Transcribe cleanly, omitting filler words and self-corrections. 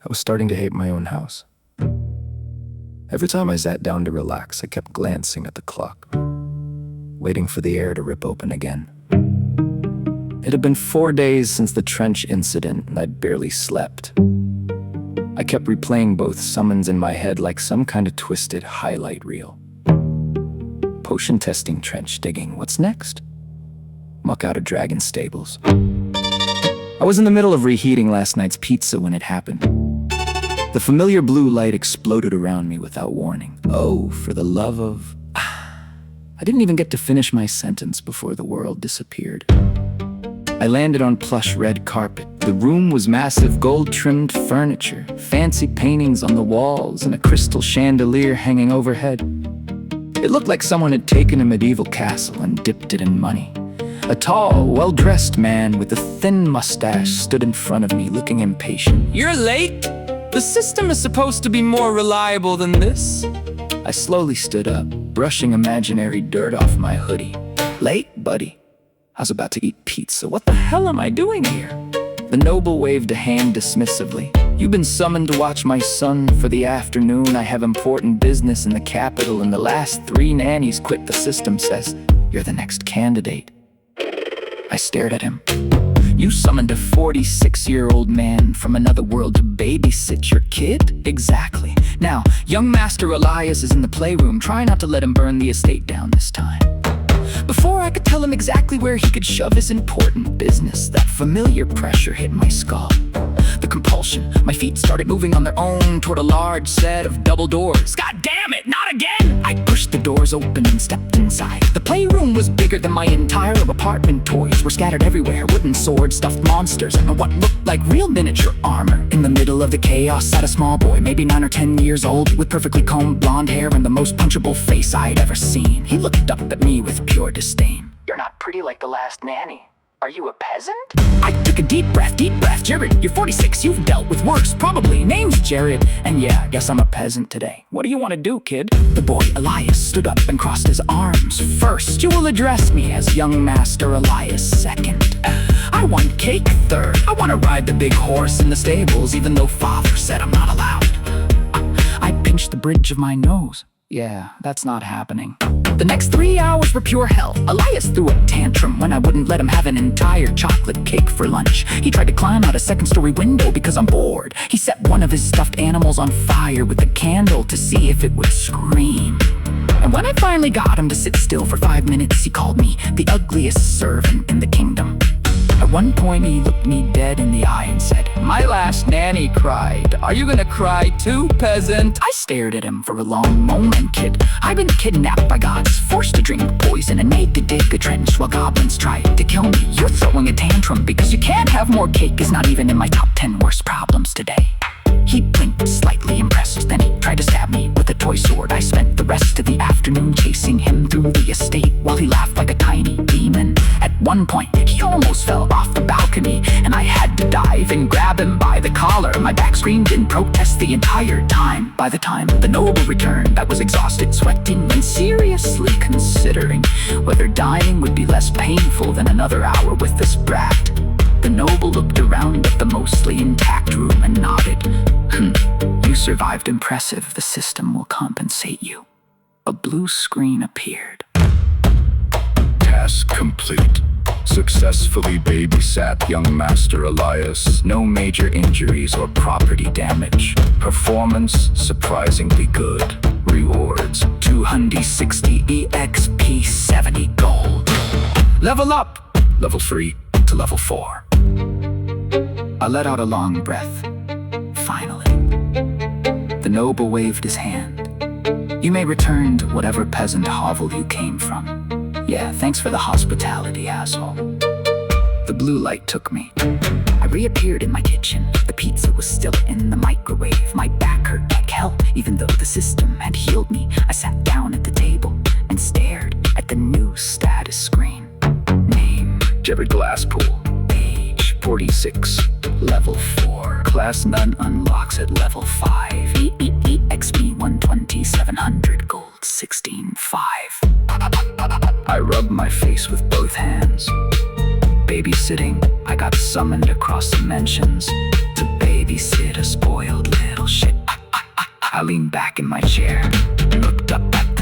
I was starting to hate my own house. Every time I sat down to relax, I kept glancing at the clock, waiting for the air to rip open again. It had been 4 days since the trench incident, and I'd barely slept. I kept replaying both summons in my head like some kind of twisted highlight reel. Potion testing, trench digging. What's next? Muck out of dragon stables. I was in the middle of reheating last night's pizza when it happened. The familiar blue light exploded around me without warning. Oh, for the love of... I didn't even get to finish my sentence before the world disappeared. I landed on plush red carpet. The room was massive gold-trimmed furniture, fancy paintings on the walls, and a crystal chandelier hanging overhead. It looked like someone had taken a medieval castle and dipped it in money. A tall, well-dressed man with a thin mustache stood in front of me, looking impatient. You're late? The system is supposed to be more reliable than this. I slowly stood up, brushing imaginary dirt off my hoodie. Late, buddy? I was about to eat pizza. What the hell am I doing here? The noble waved a hand dismissively. You've been summoned to watch my son for the afternoon. I have important business in the capital, and the last 3 nannies quit. The system says you're the next candidate. I stared at him. You summoned a 46-year-old man from another world to babysit your kid? Exactly. Now, young Master Elias is in the playroom. Try not to let him burn the estate down this time. Before I could tell him exactly where he could shove his important business, that familiar pressure hit my skull. The compulsion. My feet started moving on their own toward a large set of double doors. God damn it, not again! I pushed the doors open and stepped inside. The playroom was bigger than my entire apartment. Toys were scattered everywhere, wooden swords, stuffed monsters, and what looked like real miniature armor. In the middle of the chaos sat a small boy, maybe 9 or 10 years old, with perfectly combed blonde hair and the most punchable face I'd ever seen. He looked up at me with pure disdain. You're not pretty like the last nanny. Are you a peasant? I took a deep breath. Jared, you're 46, you've dealt with worse, probably. Name's Jared, and yeah, I guess I'm a peasant today. What do you want to do, kid? The boy, Elias, stood up and crossed his arms. First, you will address me as young Master Elias. Second, I want cake. Third, I want to ride the big horse in the stables, even though father said I'm not allowed. I pinched the bridge of my nose. Yeah, that's not happening. The next 3 hours were pure hell. Elias threw a tantrum when I wouldn't let him have an entire chocolate cake for lunch. He tried to climb out a second-story window because I'm bored. He set one of his stuffed animals on fire with a candle to see if it would scream. And when I finally got him to sit still for 5 minutes, he called me the ugliest servant in the kingdom. At one point, he looked me dead in the eye and said, "My last nanny cried. Are you gonna cry too, peasant?" I stared at him for a long moment. Kid, I've been kidnapped by gods, forced to drink poison, and made to dig a trench while goblins tried to kill me. You're throwing a tantrum because you can't have more cake is not even in my top 10 worst problems today. He blinked, slightly impressed, then he tried to stab me with a toy sword. I spent the rest of the afternoon chasing him through the estate while he laughed like a tiny demon. At one point, he almost fell off the balcony, and I had to dive and grab him by the collar. My back screamed in protest the entire time. By the time the noble returned, I was exhausted, sweating, and seriously considering whether dying would be less painful than another hour with this brat. The noble looked around at the mostly intact room and nodded. You survived. Impressive. The system will compensate you. A blue screen appeared. Task complete. Successfully babysat young Master Elias. No major injuries or property damage. Performance surprisingly good. Rewards 260 EXP, 70 gold. Level up. Level 3 to level 4. I let out a long breath. Finally. The noble waved his hand. You may return to whatever peasant hovel you came from. Yeah, thanks for the hospitality, asshole. The blue light took me. I reappeared in my kitchen. The pizza was still in the microwave. My back hurt like hell, even though the system had healed me. I sat down at the table and stared at the new status screen. Name, Jared Glasspool. age, 46, level 4. Class none unlocks at level 5. XP 120, 700 gold, 16.5. I rubbed my face with both hands. Babysitting, I got summoned across dimensions to babysit a spoiled I leaned back in my chair, looked up at